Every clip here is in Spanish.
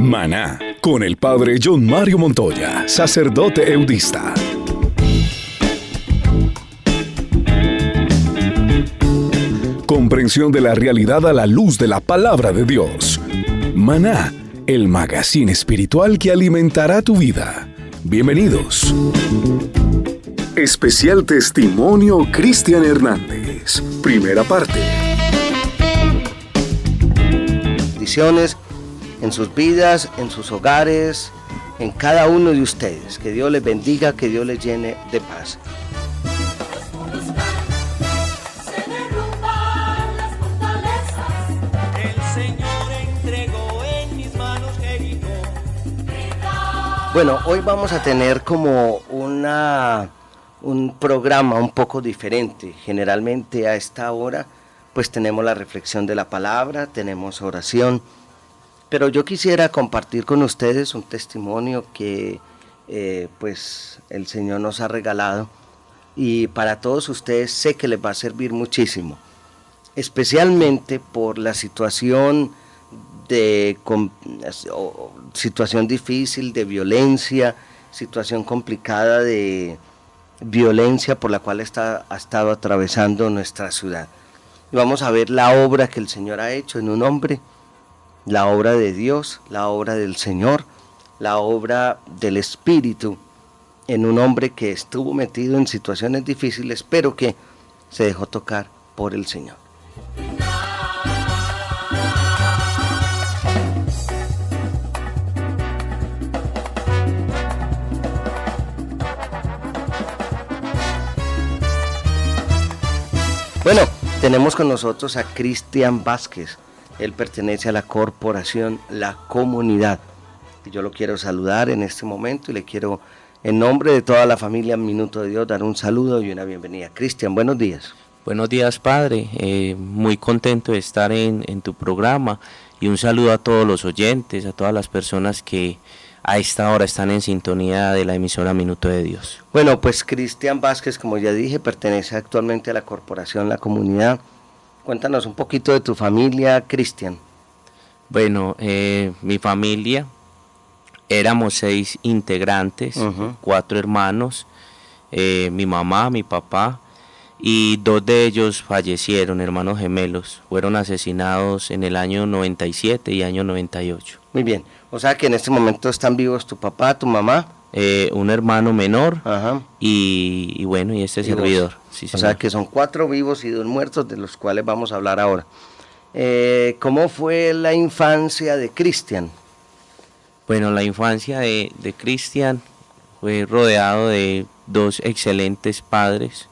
Maná, con el padre John Mario Montoya, sacerdote eudista. Comprensión de la realidad a la luz de la palabra de Dios. Maná, el magazine espiritual que alimentará tu vida. Bienvenidos. Especial testimonio Cristian Hernández. Primera parte. Bendiciones en sus vidas, en sus hogares, en cada uno de ustedes. Que Dios les bendiga, que Dios les llene de paz. Bueno, hoy vamos a tener como un programa un poco diferente. Generalmente a esta hora pues tenemos la reflexión de la palabra, tenemos oración, pero yo quisiera compartir con ustedes un testimonio que pues el Señor nos ha regalado, y para todos ustedes sé que les va a servir muchísimo, especialmente por la situación situación difícil de violencia, situación complicada de violencia por la cual ha estado atravesando nuestra ciudad. Y vamos a ver la obra que el Señor ha hecho en un hombre, la obra de Dios, la obra del Señor, la obra del Espíritu en un hombre que estuvo metido en situaciones difíciles, pero que se dejó tocar por el Señor. Bueno, tenemos con nosotros a Cristian Vázquez. Él pertenece a la corporación La Comunidad. Y yo lo quiero saludar en este momento y le quiero, en nombre de toda la familia Minuto de Dios, dar un saludo y una bienvenida. Cristian, buenos días. Buenos días, padre. Muy contento de estar en tu programa, y un saludo a todos los oyentes, a todas las personas que a esta hora están en sintonía de la emisora Minuto de Dios. Bueno, pues Cristian Vázquez, como ya dije, pertenece actualmente a la corporación La Comunidad. Cuéntanos un poquito de tu familia, Cristian. Bueno, mi familia, éramos 6 integrantes, 4 hermanos, mi mamá, mi papá, y 2 de ellos fallecieron, hermanos gemelos. Fueron asesinados en el año 97 y año 98. Muy bien, o sea que en este momento están vivos tu papá, tu mamá. Un hermano menor. Ajá. Y bueno, y este servidor. Sí, o sea que son 4 vivos y 2 muertos, de los cuales vamos a hablar ahora. ¿Cómo fue la infancia de Cristian? Bueno, la infancia de Cristian fue rodeado de 2 excelentes padres.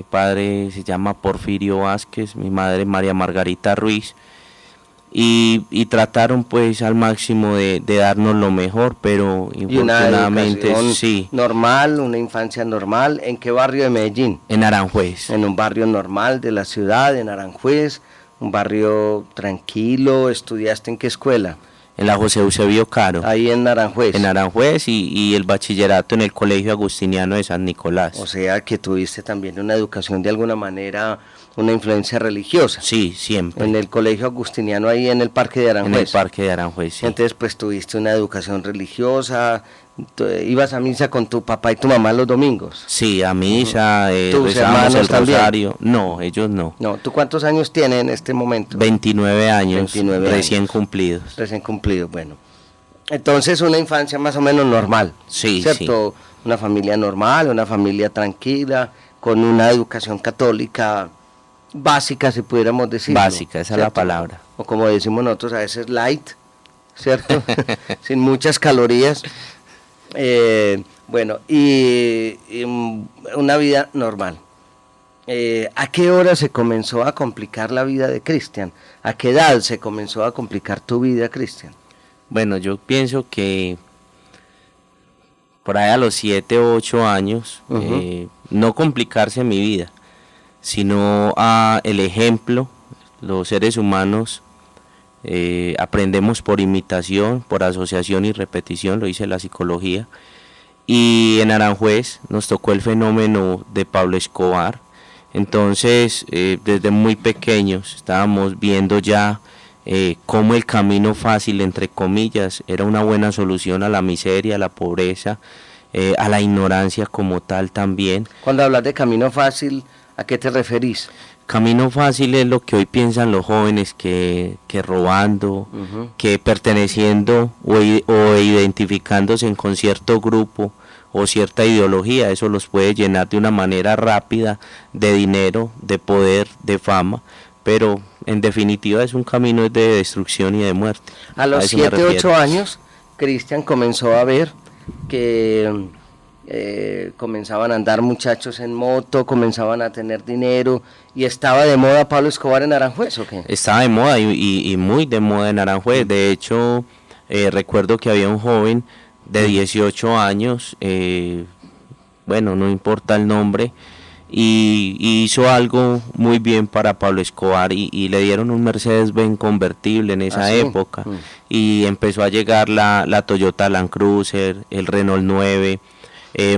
Padre se llama Porfirio Vázquez, mi madre María Margarita Ruiz. Y trataron pues al máximo de darnos lo mejor, pero infortunadamente sí. Normal, una infancia normal. ¿En qué barrio de Medellín? En Aranjuez. En un barrio normal de la ciudad, en Aranjuez, un barrio tranquilo. ¿Estudiaste en qué escuela? En la José Eusebio Caro. Ahí en Aranjuez. En Aranjuez, y el bachillerato en el Colegio Agustiniano de San Nicolás. O sea que tuviste también una educación de alguna manera, una influencia religiosa. Sí, siempre. En el Colegio Agustiniano ahí en el Parque de Aranjuez. En el Parque de Aranjuez, sí. Entonces pues tuviste una educación religiosa, ibas a misa con tu papá y tu mamá los domingos. Sí, a misa, ¿Tus hermanos el rosario. También? No, ellos no. No, ¿tú cuántos años tienes en este momento? 29 años, 29 recién años. cumplidos. Recién cumplidos, bueno. Entonces una infancia más o menos normal. Sí, ¿cierto? Sí. Una familia normal, una familia tranquila, con una educación católica básica, si pudiéramos decirlo. Básica, esa es la palabra. O como decimos nosotros, a veces light, ¿cierto? Sin muchas calorías. Bueno, y una vida normal. ¿A qué hora se comenzó a complicar la vida de Cristian? ¿A qué edad se comenzó a complicar tu vida, Cristian? Bueno, yo pienso que por ahí a los 7 o 8 años, no complicarse mi vida, sino el ejemplo. Los seres humanos aprendemos por imitación, por asociación y repetición, lo dice la psicología. Y en Aranjuez nos tocó el fenómeno de Pablo Escobar. Entonces, desde muy pequeños estábamos viendo ya cómo el camino fácil, entre comillas, era una buena solución a la miseria, a la pobreza, a la ignorancia como tal también. Cuando hablas de camino fácil, ¿a qué te referís? Camino fácil es lo que hoy piensan los jóvenes, que robando, que perteneciendo o identificándose con cierto grupo o cierta ideología, eso los puede llenar de una manera rápida de dinero, de poder, de fama, pero en definitiva es un camino de destrucción y de muerte. A los 7, 8 años, Cristian comenzó a ver que comenzaban a andar muchachos en moto, comenzaban a tener dinero, y estaba de moda Pablo Escobar en Aranjuez, ¿o qué? Estaba de moda y muy de moda en Aranjuez. De hecho, recuerdo que había un joven de 18 años, bueno, no importa el nombre, y hizo algo muy bien para Pablo Escobar, y le dieron un Mercedes-Benz convertible en esa época, y empezó a llegar la Toyota Land Cruiser, el Renault 9,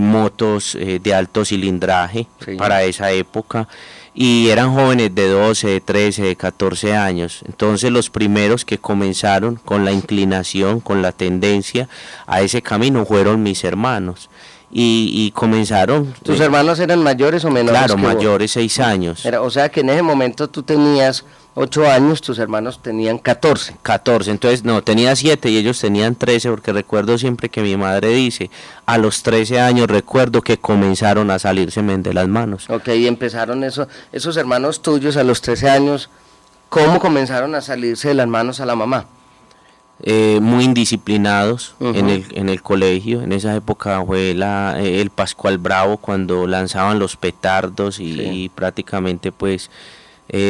motos de alto cilindraje para esa época, y eran jóvenes de 12, de 13, de 14 años. Entonces los primeros que comenzaron con la inclinación, con la tendencia a ese camino fueron mis hermanos, y comenzaron. ¿Tus hermanos eran mayores o menores? Claro, que mayores, 6 años. O sea que en ese momento tú tenías 8 años, tus hermanos tenían 14. 14, entonces no, tenía 7 y ellos tenían 13, porque recuerdo siempre que mi madre dice, a los 13 años recuerdo que comenzaron a salírseme de las manos. Ok, y empezaron esos hermanos tuyos a los 13 años, ¿cómo comenzaron a salirse de las manos a la mamá? Muy indisciplinados en el colegio. En esa época fue el Pascual Bravo, cuando lanzaban los petardos y prácticamente pues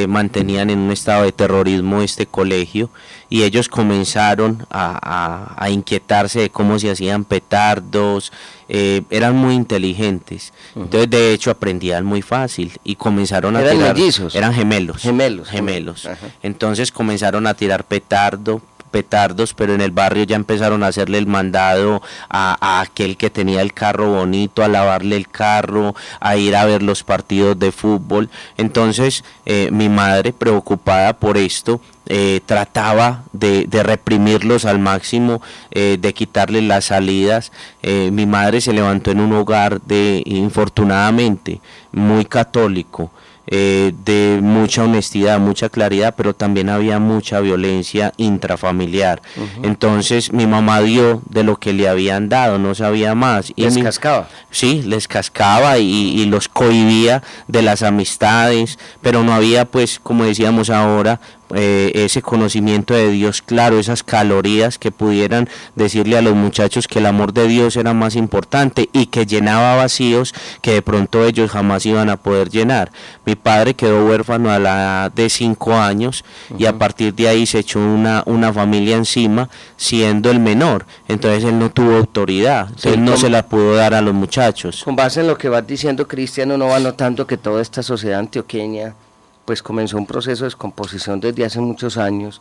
mantenían en un estado de terrorismo este colegio, y ellos comenzaron a inquietarse de cómo se hacían petardos. Eran muy inteligentes, entonces de hecho aprendían muy fácil y comenzaron a tirar. ¿Eran mellizos? Eran gemelos. Entonces comenzaron a tirar petardos, pero en el barrio ya empezaron a hacerle el mandado a aquel que tenía el carro bonito, a lavarle el carro, a ir a ver los partidos de fútbol. Entonces mi madre, preocupada por esto, trataba de reprimirlos al máximo, de quitarles las salidas. Mi madre se levantó en un hogar infortunadamente muy católico, de mucha honestidad, mucha claridad, pero también había mucha violencia intrafamiliar. Entonces mi mamá dio de lo que le habían dado, no sabía más. ¿Les cascaba? Sí, les cascaba y los cohibía de las amistades, pero no había, pues, como decíamos ahora, ese conocimiento de Dios claro, esas calorías que pudieran decirle a los muchachos que el amor de Dios era más importante y que llenaba vacíos que de pronto ellos jamás iban a poder llenar. Mi padre quedó huérfano a la edad de 5 años y a partir de ahí se echó una familia encima, siendo el menor. Entonces él no tuvo autoridad, él no se la pudo dar a los muchachos. Con base en lo que vas diciendo, Cristian, uno va notando que toda esta sociedad antioqueña pues comenzó un proceso de descomposición desde hace muchos años,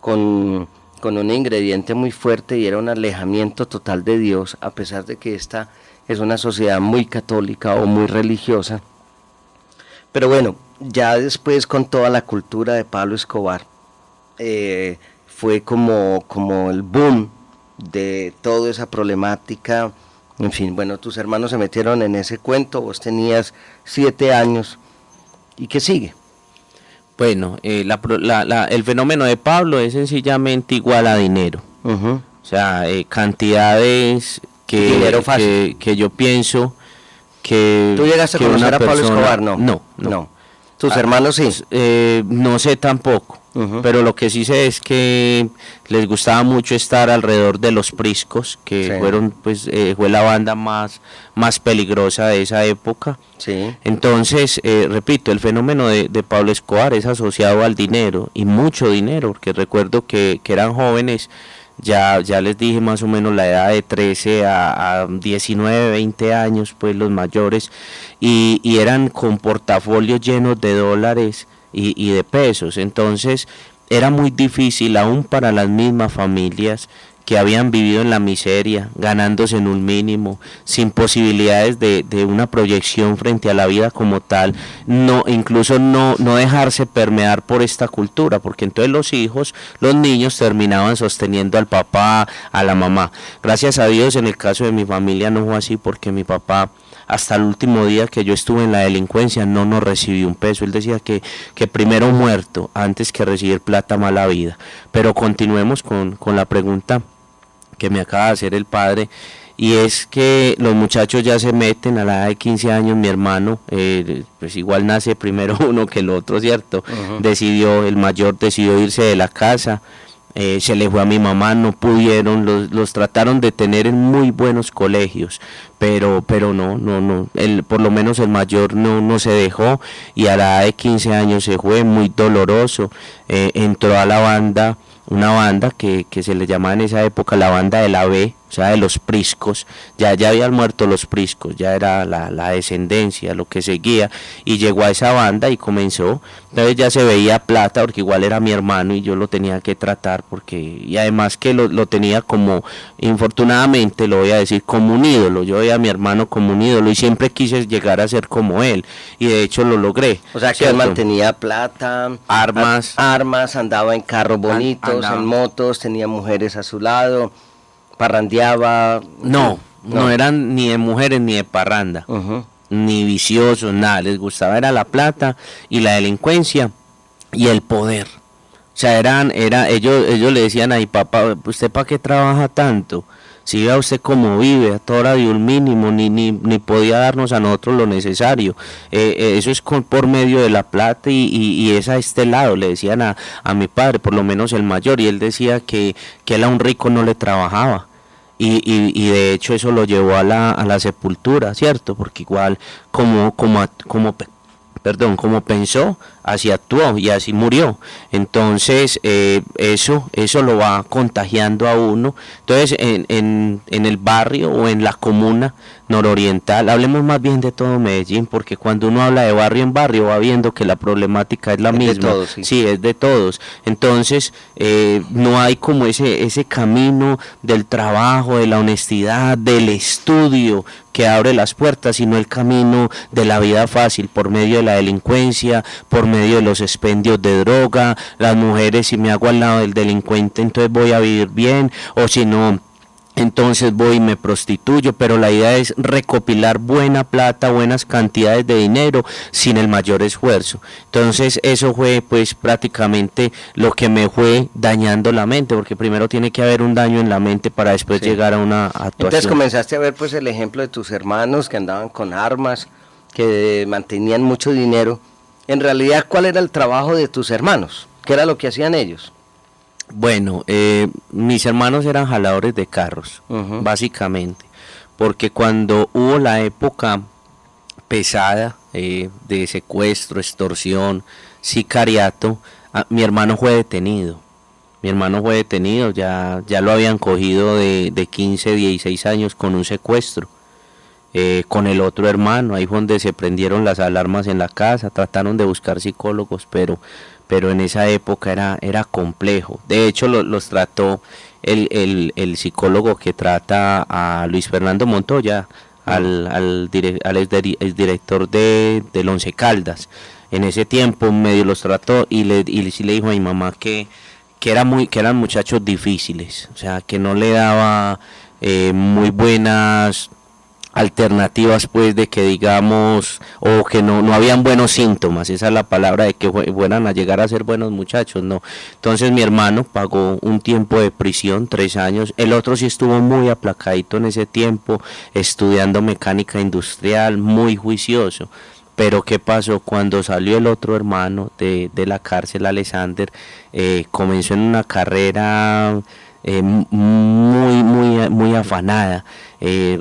con un ingrediente muy fuerte, y era un alejamiento total de Dios, a pesar de que esta es una sociedad muy católica o muy religiosa. Pero bueno, ya después, con toda la cultura de Pablo Escobar, fue como el boom de toda esa problemática. En fin, bueno, tus hermanos se metieron en ese cuento, vos tenías 7 años, ¿y qué sigue? Bueno, el fenómeno de Pablo es sencillamente igual a dinero. O sea, cantidades dinero fácil. que yo pienso que... ¿Tú llegaste a conocer a Pablo Escobar? No. ¿Tus hermanos sí? No sé tampoco, pero lo que sí sé es que les gustaba mucho estar alrededor de los Priscos, que fueron, pues, fue la banda más peligrosa de esa época. Sí. Entonces, repito, el fenómeno de Pablo Escobar es asociado al dinero, y mucho dinero, porque recuerdo que eran jóvenes. Ya les dije más o menos la edad de 13 a 19, 20 años, pues los mayores, y eran con portafolios llenos de dólares y de pesos. Entonces era muy difícil, aún para las mismas familias, que habían vivido en la miseria, ganándose en un mínimo, sin posibilidades de una proyección frente a la vida como tal, incluso no dejarse permear por esta cultura, porque entonces los niños terminaban sosteniendo al papá, a la mamá. Gracias a Dios, en el caso de mi familia no fue así, porque mi papá, hasta el último día que yo estuve en la delincuencia, no nos recibió un peso. Él decía que primero muerto antes que recibir plata mala vida. Pero continuemos con la pregunta que me acaba de hacer el padre, y es que los muchachos ya se meten a la edad de 15 años. Mi hermano, pues igual nace primero uno que el otro, ¿cierto? El mayor decidió irse de la casa. Se le fue a mi mamá, no pudieron, los trataron de tener en muy buenos colegios, pero no, por lo menos el mayor no se dejó, y a la edad de 15 años se fue, muy doloroso. Entró a la banda, una banda que se le llamaba en esa época la banda de la B, o sea, de los priscos. Ya habían muerto los priscos, ya era la descendencia, lo que seguía, y llegó a esa banda y comenzó. Entonces ya se veía plata, porque igual era mi hermano y yo lo tenía que tratar, y además que lo tenía como, infortunadamente lo voy a decir, como un ídolo. Yo veía a mi hermano como un ídolo y siempre quise llegar a ser como él, y de hecho lo logré. O sea, que él mantenía plata, armas, andaba en carros bonitos, en motos, tenía mujeres a su lado, parrandeaba. No eran ni de mujeres ni de parranda, ni viciosos, nada. Les gustaba era la plata y la delincuencia y el poder. O sea, ellos le decían a mi papá: ¿usted para qué trabaja tanto? Si vea usted cómo vive, a toda hora de un mínimo, ni podía darnos a nosotros lo necesario. Eso es por medio de la plata, y es a este lado, le decían a mi padre, por lo menos el mayor, y él decía que él a un rico no le trabajaba. Y de hecho eso lo llevó a la sepultura, ¿cierto? Porque igual como pensó, así actuó y así murió. Entonces eso lo va contagiando a uno. Entonces en el barrio o en la comuna nororiental, hablemos más bien de todo Medellín, porque cuando uno habla de barrio en barrio va viendo que la problemática es la misma. De todos, sí, es de todos. Entonces no hay como ese camino del trabajo, de la honestidad, del estudio que abre las puertas, sino el camino de la vida fácil, por medio de la delincuencia, por medio de los expendios de droga. Las mujeres, si me hago al lado del delincuente, entonces voy a vivir bien, o si no, entonces voy y me prostituyo. Pero la idea es recopilar buena plata, buenas cantidades de dinero sin el mayor esfuerzo. Entonces eso fue pues prácticamente lo que me fue dañando la mente, porque primero tiene que haber un daño en la mente para después llegar a una actuación. Entonces comenzaste a ver pues el ejemplo de tus hermanos que andaban con armas, que mantenían mucho dinero. En realidad, ¿cuál era el trabajo de tus hermanos? ¿Qué era lo que hacían ellos? Bueno, mis hermanos eran jaladores de carros, básicamente, porque cuando hubo la época pesada de secuestro, extorsión, sicariato, mi hermano fue detenido. Ya lo habían cogido de 15, 16 años con un secuestro. Con el otro hermano, ahí fue donde se prendieron las alarmas en la casa, trataron de buscar psicólogos, pero en esa época era complejo. De hecho los trató el psicólogo que trata a Luis Fernando Montoya, al director del Once Caldas. En ese tiempo medio los trató, y sí le dijo a mi mamá que eran muchachos difíciles, o sea, que no le daba muy buenas alternativas, pues, de que digamos, o que no habían buenos síntomas, esa es la palabra, de que fueran a llegar a ser buenos muchachos, no. Entonces mi hermano pagó un tiempo de prisión, 3 años, el otro sí estuvo muy aplacadito en ese tiempo, estudiando mecánica industrial, muy juicioso. Pero ¿qué pasó? Cuando salió el otro hermano de la cárcel, Alexander, comenzó en una carrera muy afanada.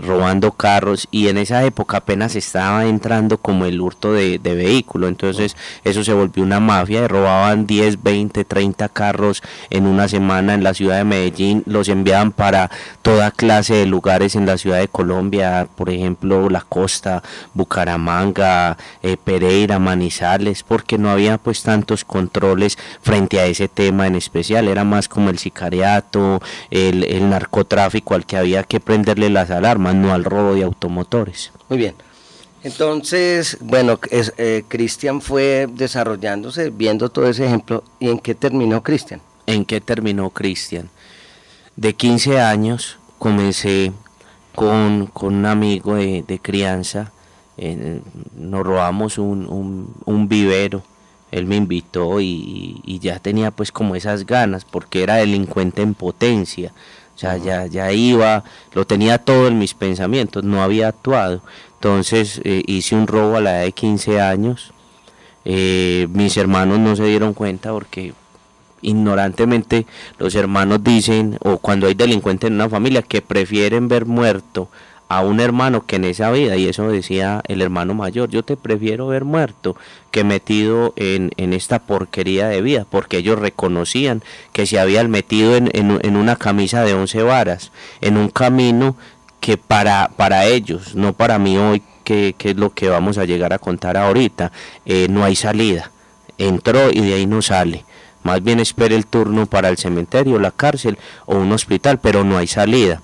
robando carros, y en esa época apenas estaba entrando como el hurto de vehículo, entonces eso se volvió una mafia, y robaban 10, 20, 30 carros en una semana en la ciudad de Medellín, los enviaban para toda clase de lugares en la ciudad de Colombia, por ejemplo la costa, Bucaramanga, Pereira, Manizales, porque no había pues tantos controles frente a ese tema en especial, era más como el sicariato, el narcotráfico al que había que prenderle las alarmas, no al robo de automotores. Muy bien. Entonces, bueno, Cristian fue desarrollándose, viendo todo ese ejemplo. ¿Y en qué terminó Cristian? ¿En qué terminó Cristian? De 15 años comencé con un amigo de crianza, nos robamos un vivero, él me invitó y ya tenía pues como esas ganas, porque era delincuente en potencia, o sea, ya iba, lo tenía todo en mis pensamientos, no había actuado. Entonces hice un robo a la edad de 15 años, mis hermanos no se dieron cuenta porque ignorantemente los hermanos dicen, o cuando hay delincuentes en una familia, que prefieren ver muerto a un hermano que en esa vida, y eso decía el hermano mayor, yo te prefiero ver muerto que metido en esta porquería de vida, porque ellos reconocían que se habían metido en una camisa de 11 varas, en un camino que para ellos, no para mí hoy, que es lo que vamos a llegar a contar ahorita, no hay salida, entró y de ahí no sale. Más bien espere el turno para el cementerio, la cárcel o un hospital, pero no hay salida.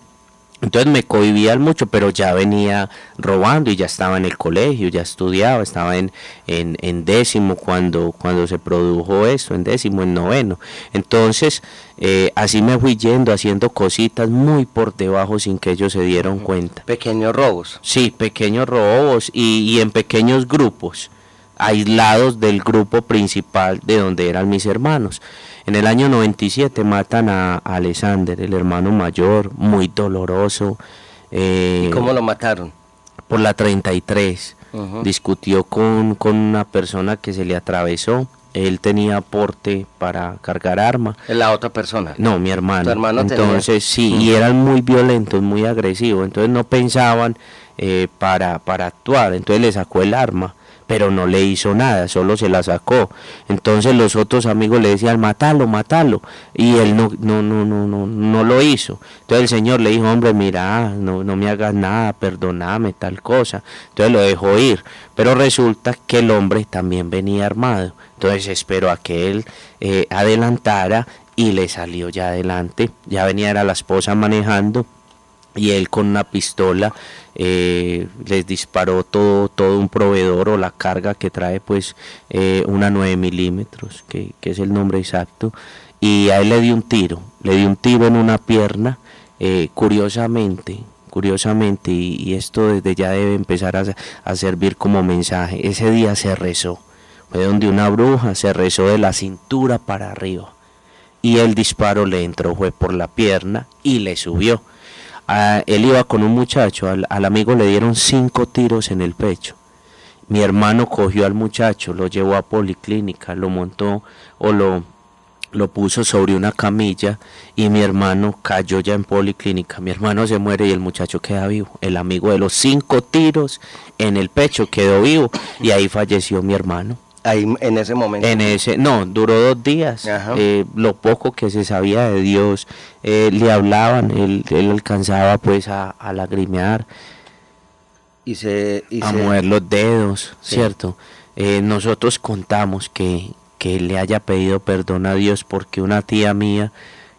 Entonces me cohibía mucho, pero ya venía robando y ya estaba en el colegio, ya estudiaba, estaba en décimo cuando se produjo esto, en décimo, en noveno. Entonces así me fui yendo, haciendo cositas muy por debajo sin que ellos se dieran cuenta. Pequeños robos. Sí, pequeños robos y en pequeños grupos, aislados del grupo principal de donde eran mis hermanos. En el año 97 matan a Alexander, el hermano mayor, muy doloroso. ¿Y cómo lo mataron? Por la 33. Discutió con una persona que se le atravesó. Él tenía porte para cargar arma. ¿La otra persona? No, mi hermano. ¿Tu hermano entonces tenía? Sí, y eran muy violentos, muy agresivos. Entonces no pensaban para actuar. Entonces le sacó el arma, pero no le hizo nada, solo se la sacó. Entonces los otros amigos le decían, mátalo, mátalo, y él no lo hizo. Entonces el Señor le dijo, hombre, mira, no me hagas nada, perdóname, tal cosa. Entonces lo dejó ir, pero resulta que el hombre también venía armado. Entonces esperó a que él adelantara y le salió ya adelante. Ya venía, era la esposa manejando, y él con una pistola les disparó todo un proveedor, o la carga que trae pues una 9 milímetros, que es el nombre exacto, y a él le dio un tiro en una pierna, curiosamente, y esto desde ya debe empezar a servir como mensaje. Ese día se rezó, fue donde una bruja, se rezó de la cintura para arriba, y el disparo le entró, fue por la pierna y le subió. Él iba con un muchacho, al amigo le dieron 5 tiros en el pecho. Mi hermano cogió al muchacho, lo llevó a policlínica, lo montó o lo puso sobre una camilla, y mi hermano cayó ya en policlínica. Mi hermano se muere y el muchacho queda vivo. El amigo de los 5 tiros en el pecho quedó vivo, y ahí falleció mi hermano. Ahí, en ese momento. No, duró 2 días. Lo poco que se sabía de Dios, le hablaban, él alcanzaba pues a lagrimear, a mover los dedos, sí. ¿Cierto? Nosotros contamos que le haya pedido perdón a Dios, porque una tía mía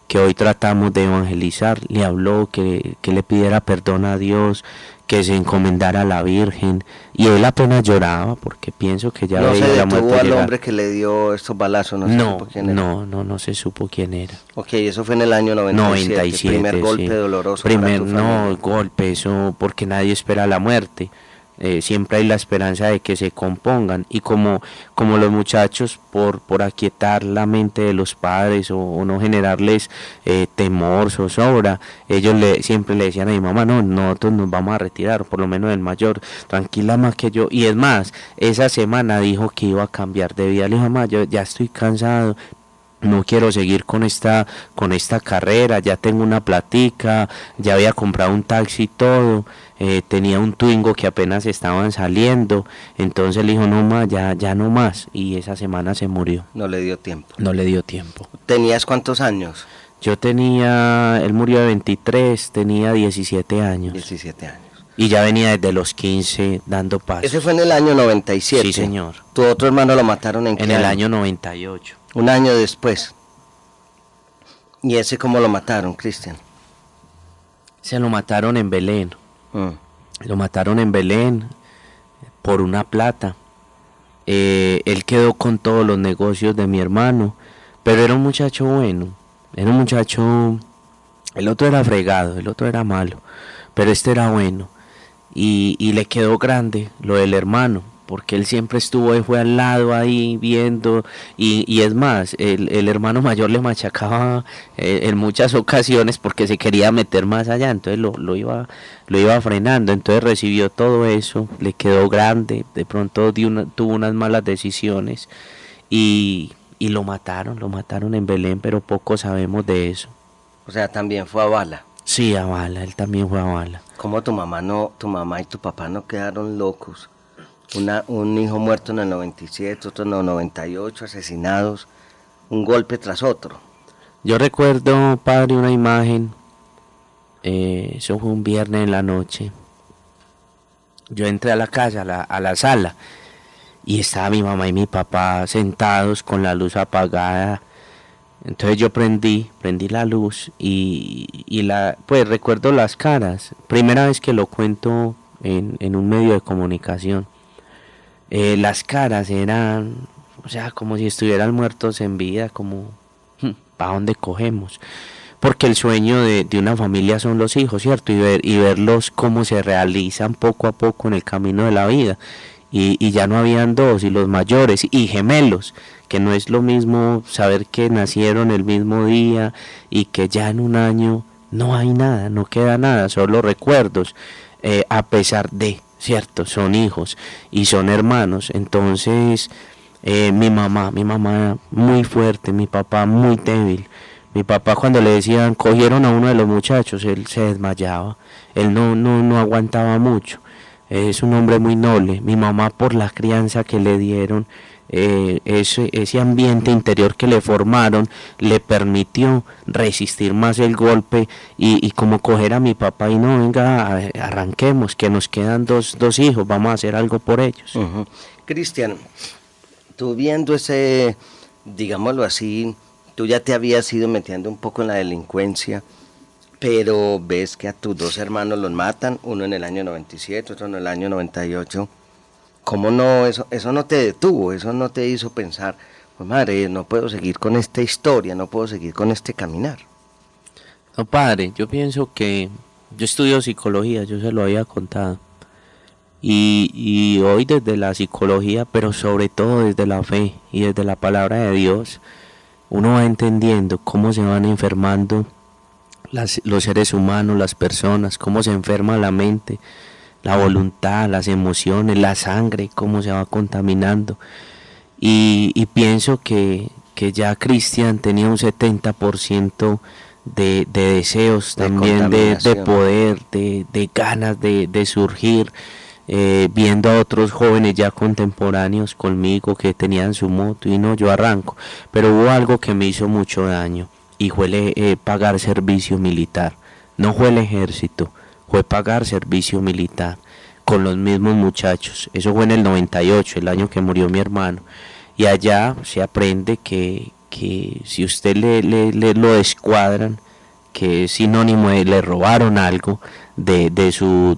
que hoy tratamos de evangelizar le habló que le pidiera perdón a Dios, que se encomendara a la Virgen, y él apenas lloraba, porque pienso que ya veía la muerte llegar. ¿No se detuvo al hombre que le dio estos balazos? No se supo quién era. Ok, eso fue en el año 97, primer golpe doloroso. Golpe, eso, porque nadie espera la muerte. Siempre hay la esperanza de que se compongan, y como los muchachos, por aquietar la mente de los padres o no generarles temor, zozobra, ellos siempre le decían a mi mamá, no, nosotros nos vamos a retirar, por lo menos el mayor, tranquila más que yo. Y es más, esa semana dijo que iba a cambiar de vida. Le dije, mamá, yo ya estoy cansado, no quiero seguir con esta carrera, ya tengo una platica, ya había comprado un taxi y todo, tenía un Twingo que apenas estaban saliendo, entonces le dijo, no más, ya no más, y esa semana se murió. No le dio tiempo. No le dio tiempo. ¿Tenías cuántos años? Él murió de 23, tenía 17 años. 17 años. Y ya venía desde los 15 dando pasos. Ese fue en el año 97. Sí, señor. ¿Tu otro hermano lo mataron en qué En el año 98. Un año después. ¿Y ese cómo lo mataron, Cristian? Se lo mataron en Belén. Lo mataron en Belén por una plata. Él quedó con todos los negocios de mi hermano, pero era un muchacho bueno. Era un muchacho... El otro era fregado, el otro era malo, pero este era bueno. Y le quedó grande lo del hermano, porque él siempre fue al lado ahí viendo, y es más, el hermano mayor le machacaba en muchas ocasiones porque se quería meter más allá, entonces lo iba frenando, entonces recibió todo eso, le quedó grande, de pronto tuvo unas malas decisiones y lo mataron en Belén, pero poco sabemos de eso. O sea, también fue a bala. Sí, a bala, él también fue a bala. ¿Cómo tu mamá y tu papá no quedaron locos? Un hijo muerto en el 97, otro en el 98, asesinados, un golpe tras otro. Yo recuerdo, padre, una imagen, eso fue un viernes en la noche. Yo entré a la casa, a la sala, y estaba mi mamá y mi papá sentados con la luz apagada. Entonces yo prendí la luz pues recuerdo las caras. Primera vez que lo cuento en un medio de comunicación. Las caras eran, o sea, como si estuvieran muertos en vida, como, ¿para dónde cogemos? Porque el sueño de una familia son los hijos, ¿cierto? Y verlos cómo se realizan poco a poco en el camino de la vida. Y ya no habían dos, y los mayores, y gemelos, que no es lo mismo saber que nacieron el mismo día y que ya en un año no hay nada, no queda nada, solo recuerdos, a pesar de, cierto, son hijos y son hermanos. Entonces mi mamá muy fuerte, mi papá muy débil. Mi papá, cuando le decían cogieron a uno de los muchachos, él se desmayaba, él no aguantaba mucho. Es un hombre muy noble. Mi mamá, por la crianza que le dieron, ese ambiente interior que le formaron, le permitió resistir más el golpe y como coger a mi papá y no, venga, arranquemos, que nos quedan dos hijos, vamos a hacer algo por ellos. Cristian, tú viendo ese, digámoslo así, tú ya te habías ido metiendo un poco en la delincuencia, pero ves que a tus dos hermanos los matan, uno en el año 97, otro en el año 98. ¿Cómo no? Eso no te detuvo, eso no te hizo pensar, pues madre, no puedo seguir con esta historia, no puedo seguir con este caminar? No, padre, yo pienso que yo estudio psicología, yo se lo había contado. Y hoy desde la psicología, pero sobre todo desde la fe y desde la palabra de Dios, uno va entendiendo cómo se van enfermando los seres humanos, las personas, cómo se enferma la mente, la voluntad, las emociones, la sangre, cómo se va contaminando. Y pienso que ya Cristian tenía un 70% de deseos, también de poder, de ganas de surgir, viendo a otros jóvenes ya contemporáneos conmigo que tenían su moto y no, yo arranco. Pero hubo algo que me hizo mucho daño y fue pagar servicio militar. No fue el ejército, fue pagar servicio militar con los mismos muchachos. Eso fue en el 98, el año que murió mi hermano. Y allá se aprende que si usted le lo descuadran, que es sinónimo de le robaron algo de su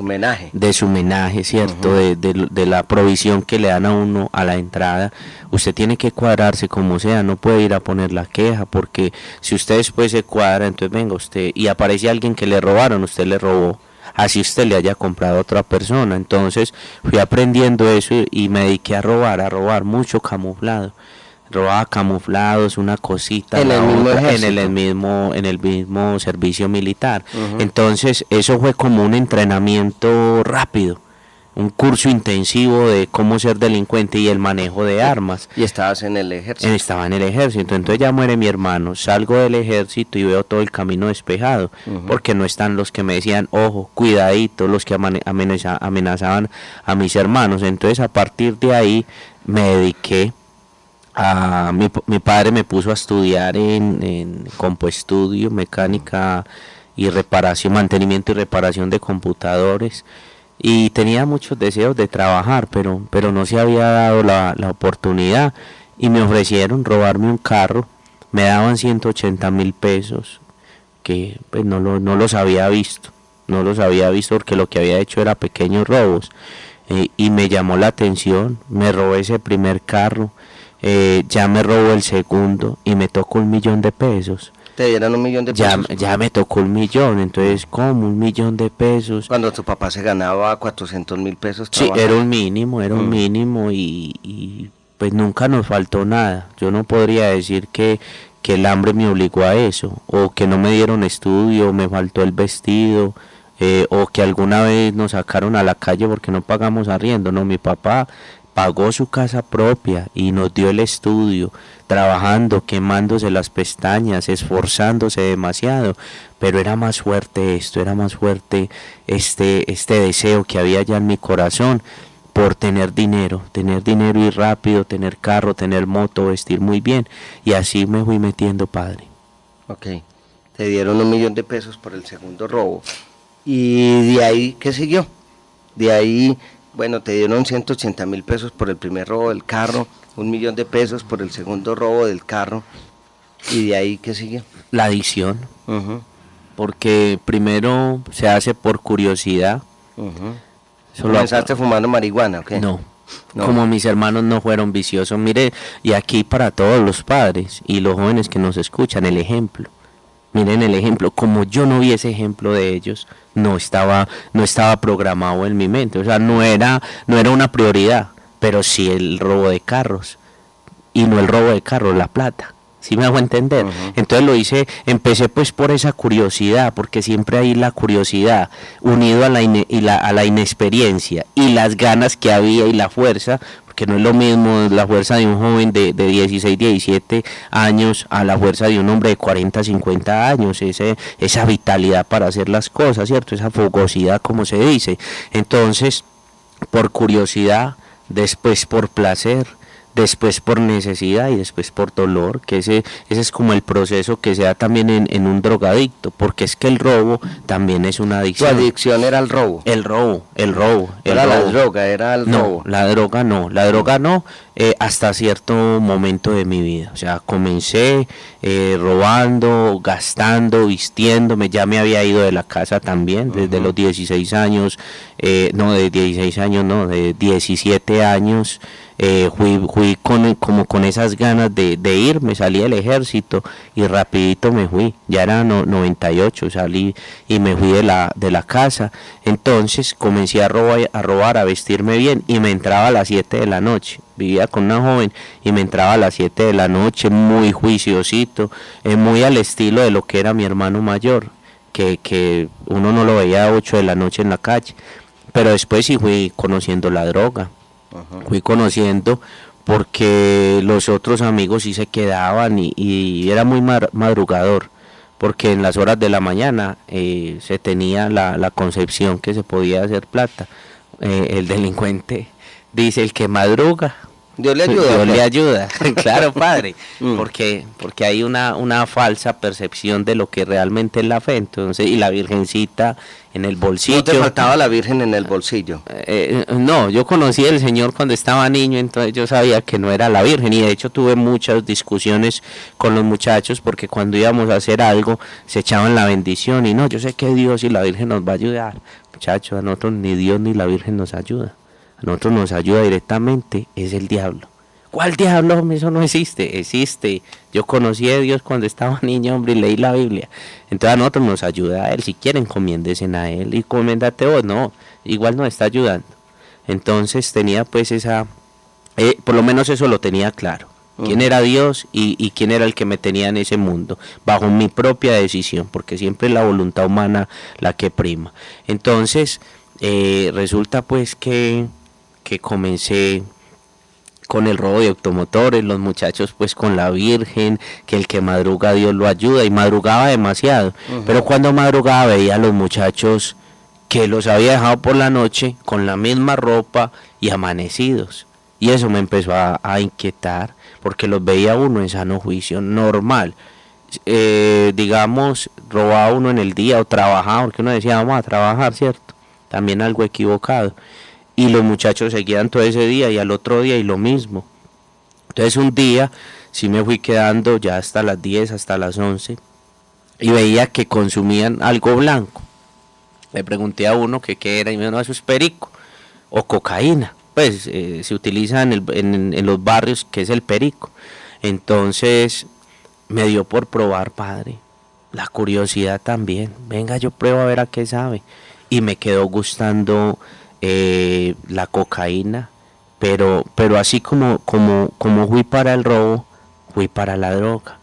homenaje, ¿cierto? De la provisión que le dan a uno a la entrada. Usted tiene que cuadrarse como sea, no puede ir a poner la queja, porque si usted después se cuadra, entonces venga usted y aparece alguien que le robaron, usted le robó, así usted le haya comprado a otra persona. Entonces fui aprendiendo eso y me dediqué a robar mucho camuflado. Robaba camuflados, una cosita, en el mismo servicio militar. Entonces eso fue como un entrenamiento rápido. un curso intensivo de cómo ser delincuente y el manejo de armas. ¿Y estabas en el ejército? Estaba en el ejército, entonces ya muere mi hermano, salgo del ejército y veo todo el camino despejado, porque no están los que me decían, ojo, cuidadito, los que amenazaban a mis hermanos. Entonces a partir de ahí me dediqué a... Mi padre me puso a estudiar en Compuestudio, mecánica y reparación, mantenimiento y reparación de computadores. Y tenía muchos deseos de trabajar, pero no se había dado la oportunidad, y me ofrecieron robarme un carro. Me daban 180.000 pesos, que pues, no los había visto, porque lo que había hecho era pequeños robos, y me llamó la atención. Me robé ese primer carro, ya me robó el segundo y me tocó 1.000.000 de pesos. ¿Te dieron 1.000.000 de pesos? Ya me tocó 1.000.000, entonces ¿cómo 1.000.000 de pesos? Cuando tu papá se ganaba 400.000 pesos. Sí, era un mínimo, y pues nunca nos faltó nada. Yo no podría decir que el hambre me obligó a eso, o que no me dieron estudio, me faltó el vestido, o que alguna vez nos sacaron a la calle porque no pagamos arriendo. No, mi papá pagó su casa propia y nos dio el estudio, trabajando, quemándose las pestañas, esforzándose demasiado, pero era más fuerte esto, era más fuerte este deseo que había ya en mi corazón por tener dinero y rápido, tener carro, tener moto, vestir muy bien, y así me fui metiendo, padre. Ok, te dieron 1.000.000 de pesos por el segundo robo, y de ahí, ¿qué siguió? De ahí... Bueno, te dieron 180.000 pesos por el primer robo del carro, 1.000.000 de pesos por el segundo robo del carro, y de ahí, ¿qué sigue? La adicción, porque primero se hace por curiosidad. ¿Comenzaste fumando marihuana o qué? No, como mis hermanos no fueron viciosos. Mire, y aquí para todos los padres y los jóvenes que nos escuchan, el ejemplo. Miren el ejemplo, como yo no vi ese ejemplo de ellos, no estaba programado en mi mente, o sea, no era una prioridad, pero sí el robo de carros, y no el robo de carros, la plata. ¿Sí me hago entender? Entonces empecé pues por esa curiosidad, porque siempre hay la curiosidad, unido a la inexperiencia y las ganas que había y la fuerza, porque no es lo mismo la fuerza de un joven de 16, 17 años a la fuerza de un hombre de 40, 50 años, esa vitalidad para hacer las cosas, ¿cierto? Esa fogosidad, como se dice. Entonces, por curiosidad, después por placer, después por necesidad y después por dolor, que ese es como el proceso que se da también en un drogadicto, porque es que el robo también es una adicción. ¿Tu adicción era el robo? El robo. Era la droga, era el robo. La droga no, hasta cierto momento de mi vida. O sea, comencé robando, gastando, vistiéndome, ya me había ido de la casa también, desde los 16 años, de 17 años. Fui con esas ganas de irme, salí del ejército y rapidito me fui, ya era 98, salí y me fui de la casa. Entonces comencé a robar, a vestirme bien, y me entraba a las 7 de la noche, vivía con una joven y me entraba a las 7 de la noche, muy juiciosito, muy al estilo de lo que era mi hermano mayor, que uno no lo veía a 8 de la noche en la calle, pero después sí fui conociendo la droga. Fui conociendo, porque los otros amigos sí se quedaban, y era muy madrugador, porque en las horas de la mañana se tenía la concepción que se podía hacer plata. El delincuente dice: el que madruga, Dios le ayuda. Dios le ayuda. Claro, padre, porque hay una falsa percepción de lo que realmente es la fe. Entonces, y la virgencita en el bolsillo. ¿No te faltaba la Virgen en el bolsillo? No, yo conocí al Señor cuando estaba niño, entonces yo sabía que no era la Virgen, y de hecho tuve muchas discusiones con los muchachos, porque cuando íbamos a hacer algo se echaban la bendición, y no, yo sé que Dios y la Virgen nos va a ayudar. Muchachos, a nosotros ni Dios ni la Virgen nos ayuda, a nosotros nos ayuda directamente, es el diablo. ¿Cuál diablo? Eso no existe. Yo conocí a Dios cuando estaba niño, hombre, y leí la Biblia. Entonces a nosotros nos ayuda a Él. Si quieren, encomiéndense a Él y coméndate vos. No, igual nos está ayudando. Entonces tenía pues por lo menos eso lo tenía claro. Quién era Dios y quién era el que me tenía en ese mundo, bajo mi propia decisión, porque siempre es la voluntad humana la que prima. Entonces, Resulta pues que comencé con el robo de automotores, los muchachos pues con la Virgen, que el que madruga Dios lo ayuda, y madrugaba demasiado, pero cuando madrugaba veía a los muchachos que los había dejado por la noche con la misma ropa y amanecidos, y eso me empezó a inquietar, porque los veía uno en sano juicio, normal, digamos, robaba uno en el día o trabajaba, porque uno decía vamos a trabajar, ¿cierto? También algo equivocado. Y los muchachos seguían todo ese día y al otro día y lo mismo. Entonces un día sí me fui quedando ya hasta las 10, hasta las 11 y veía que consumían algo blanco. Le pregunté a uno que qué era y me dijo, no, eso es perico o cocaína. Pues se utiliza en los barrios, que es el perico. Entonces me dio por probar, padre. La curiosidad también. Venga, yo pruebo a ver a qué sabe. Y me quedó gustando la cocaína, pero así como fui para el robo, fui para la droga,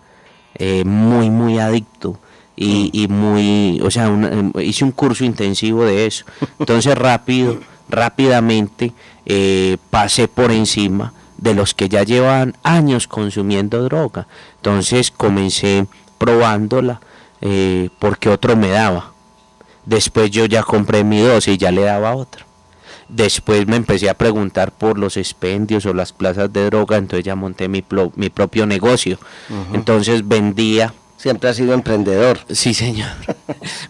muy adicto y muy, o sea, hice un curso intensivo de eso. Entonces rápidamente pasé por encima de los que ya llevaban años consumiendo droga. Entonces comencé probándola porque otro me daba. Después yo ya compré mi dosis y ya le daba otra. Después me empecé a preguntar por los expendios o las plazas de droga, entonces ya monté mi propio negocio. Entonces vendía. Siempre has sido emprendedor. Sí, señor.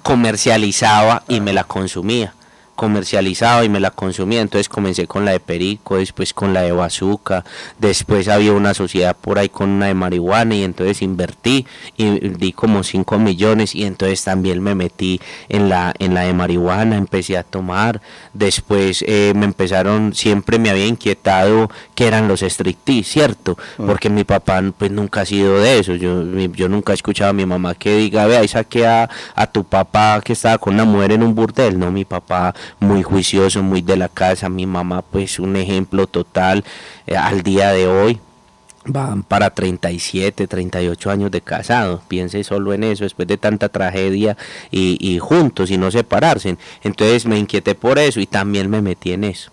Comercializaba y me la consumía. Entonces comencé con la de perico, después con la de bazuca, después había una sociedad por ahí con una de marihuana y entonces invertí y di como 5 millones y entonces también me metí en la de marihuana, empecé a tomar, después siempre me había inquietado que eran los striptease, ¿cierto? Porque mi papá pues nunca ha sido de eso, yo nunca he escuchado a mi mamá que diga, vea, ahí saqué a tu papá que estaba con una mujer en un burdel. No, mi papá muy juicioso, muy de la casa, mi mamá pues un ejemplo total. Al día de hoy van para 37, 38 años de casado, piense solo en eso, después de tanta tragedia y juntos y no separarse. Entonces me inquieté por eso y también me metí en eso,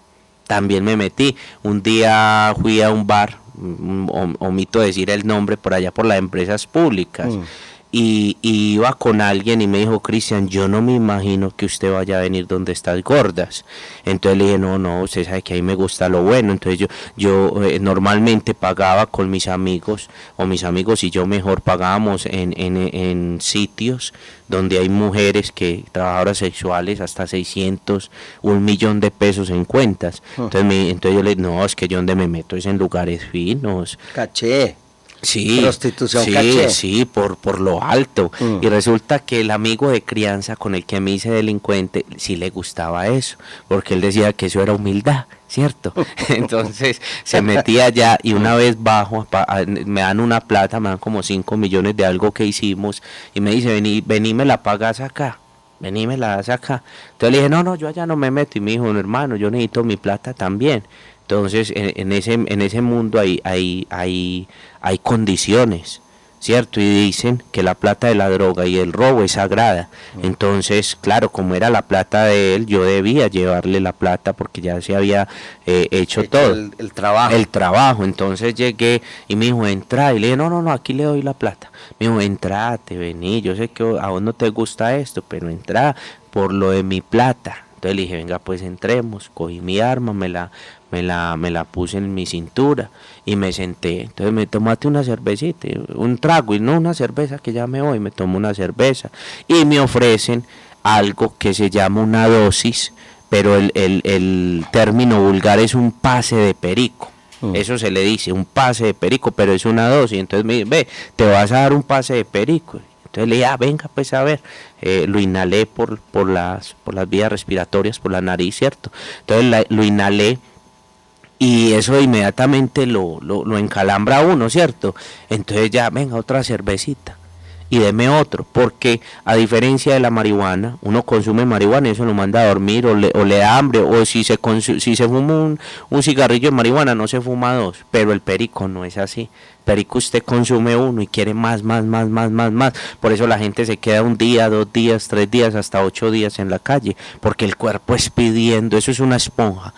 un día fui a un bar, omito decir el nombre, por allá por las empresas públicas, y iba con alguien y me dijo, Cristian, yo no me imagino que usted vaya a venir donde estás gordas. Entonces le dije, no, usted sabe que ahí me gusta lo bueno. Entonces yo normalmente pagaba con mis amigos, o mis amigos y yo mejor pagábamos en sitios donde hay mujeres trabajadoras sexuales, hasta 600, 1 millón de pesos en cuentas. Entonces yo le dije, no, es que yo donde me meto es en lugares finos. Caché. Sí, prostitución caché. Sí, por lo alto. Y resulta que el amigo de crianza con el que me hice delincuente sí le gustaba eso, porque él decía que eso era humildad, ¿cierto? Entonces se metía allá y una vez bajo, me dan una plata, me dan como 5 millones de algo que hicimos y me dice, vení me la pagas acá. Vení, me la das acá. Entonces le dije, no, yo allá no me meto. Y me dijo, hermano, yo necesito mi plata también. Entonces, en ese mundo hay condiciones, ¿cierto? Y dicen que la plata de la droga y el robo es sagrada. Entonces, claro, como era la plata de él, yo debía llevarle la plata porque ya se había hecho todo. El trabajo. El trabajo. Entonces llegué y me dijo, entra. Y le dije, no, aquí le doy la plata. Me dijo, entrate, vení. Yo sé que a vos no te gusta esto, pero entra por lo de mi plata. Entonces le dije, venga, pues entremos. Cogí mi arma, me la puse en mi cintura y me senté. Entonces me tomaste una cervecita, un trago, y no una cerveza, que ya me voy, me tomo una cerveza y me ofrecen algo que se llama una dosis, pero el término vulgar es un pase de perico. Eso se le dice, un pase de perico, pero es una dosis. Entonces me dice, ve, te vas a dar un pase de perico. Entonces le dije, venga pues a ver, lo inhalé por las vías respiratorias, por la nariz, ¿cierto? Entonces lo inhalé y eso inmediatamente lo encalambra a uno, ¿cierto? Entonces ya, venga, otra cervecita y deme otro, porque a diferencia de la marihuana, uno consume marihuana y eso lo manda a dormir o le da hambre, o si se fuma un cigarrillo de marihuana no se fuma 2, pero el perico no es así. perico usted consume uno y quiere más. Por eso la gente se queda 1 día, 2 días, 3 días, hasta 8 días en la calle, porque el cuerpo es pidiendo. Eso es una esponja,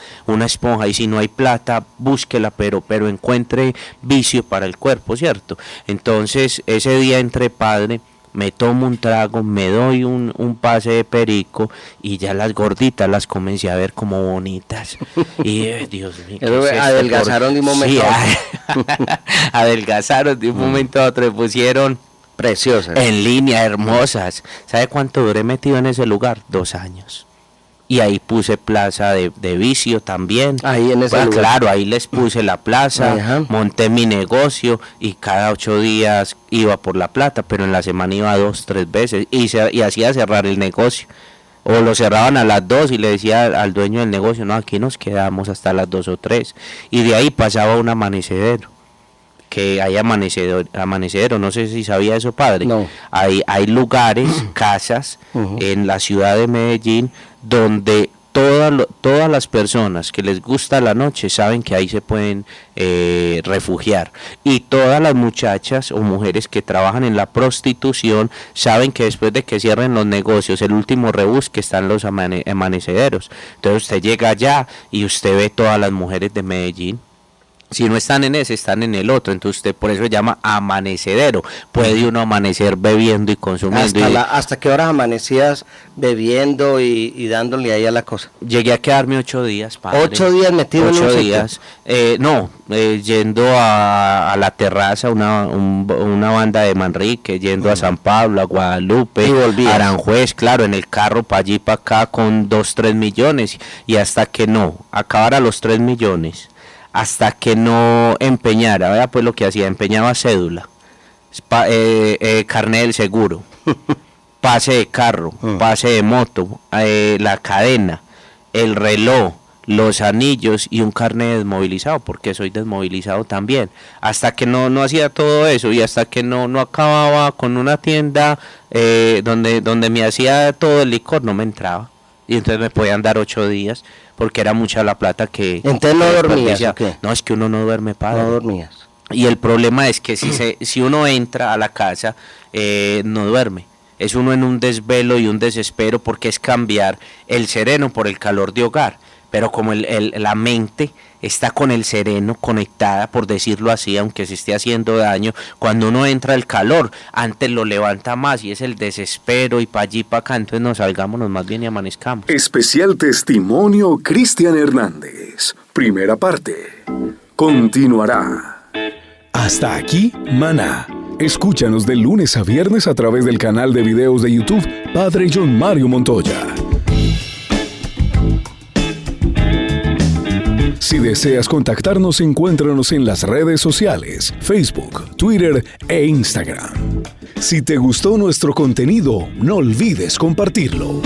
y si no hay plata, búsquela, pero encuentre vicio para el cuerpo, ¿cierto? Entonces ese día entre padre, me tomo un trago, me doy un pase de perico y ya las gorditas las comencé a ver como bonitas. Y Dios mío. Adelgazaron de un momento a otro. Adelgazaron de un momento a otro, me pusieron preciosas. En línea, hermosas. ¿Sabe cuánto duré metido en ese lugar? 2 años. Y ahí puse plaza de vicio también. Ahí en ese lugar. Claro, ahí les puse la plaza, Ajá. monté mi negocio y cada 8 días iba por la plata, pero en la semana iba 2, 3 veces y hacía cerrar el negocio. O lo cerraban a las 2 y le decía al dueño del negocio, no, aquí nos quedamos hasta las 2 o 3. Y de ahí pasaba un amanecedero. Que hay amanecedero, no sé si sabía eso, padre. No. Hay lugares, casas en la ciudad de Medellín donde todas las personas que les gusta la noche saben que ahí se pueden refugiar, y todas las muchachas o mujeres que trabajan en la prostitución saben que después de que cierren los negocios, el último rebus que están los amanecederos. Entonces usted llega allá y usted ve todas las mujeres de Medellín. Si no están en ese, están en el otro. Entonces usted por eso se llama amanecedero. Puede uno amanecer bebiendo y consumiendo. ¿Hasta qué horas amanecías bebiendo y dándole ahí a la cosa? Llegué a quedarme 8 días, padre. 8 días metido en un 8 días. Yendo a la terraza, una banda de Manrique, yendo a San Pablo, a Guadalupe, a Aranjuez, claro, en el carro para allí para acá con 2, 3 millones. Y hasta que no acabara los 3 millones. Hasta que no empeñara, vea pues lo que hacía, empeñaba cédula, carnet del seguro, pase de carro, pase de moto, la cadena, el reloj, los anillos y un carnet desmovilizado, porque soy desmovilizado también. Hasta que no hacía todo eso y hasta que no acababa con una tienda donde me hacía todo el licor, no me entraba. Y entonces me podían dar 8 días, porque era mucha la plata que... Entonces no dormías, ¿o qué? No, es que uno no duerme, padre. No dormías. Y el problema es que si uno entra a la casa, no duerme. Es uno en un desvelo y un desespero, porque es cambiar el sereno por el calor de hogar. Pero como la mente está con el sereno conectada, por decirlo así, aunque se esté haciendo daño, cuando uno entra el calor, antes lo levanta más y es el desespero y para allí para acá, entonces nos salgámonos más bien y amanezcamos. Especial testimonio Cristian Hernández. Primera parte. Continuará. Hasta aquí, Maná. Escúchanos de lunes a viernes a través del canal de videos de YouTube Padre John Mario Montoya. Si deseas contactarnos, encuéntranos en las redes sociales, Facebook, Twitter e Instagram. Si te gustó nuestro contenido, no olvides compartirlo.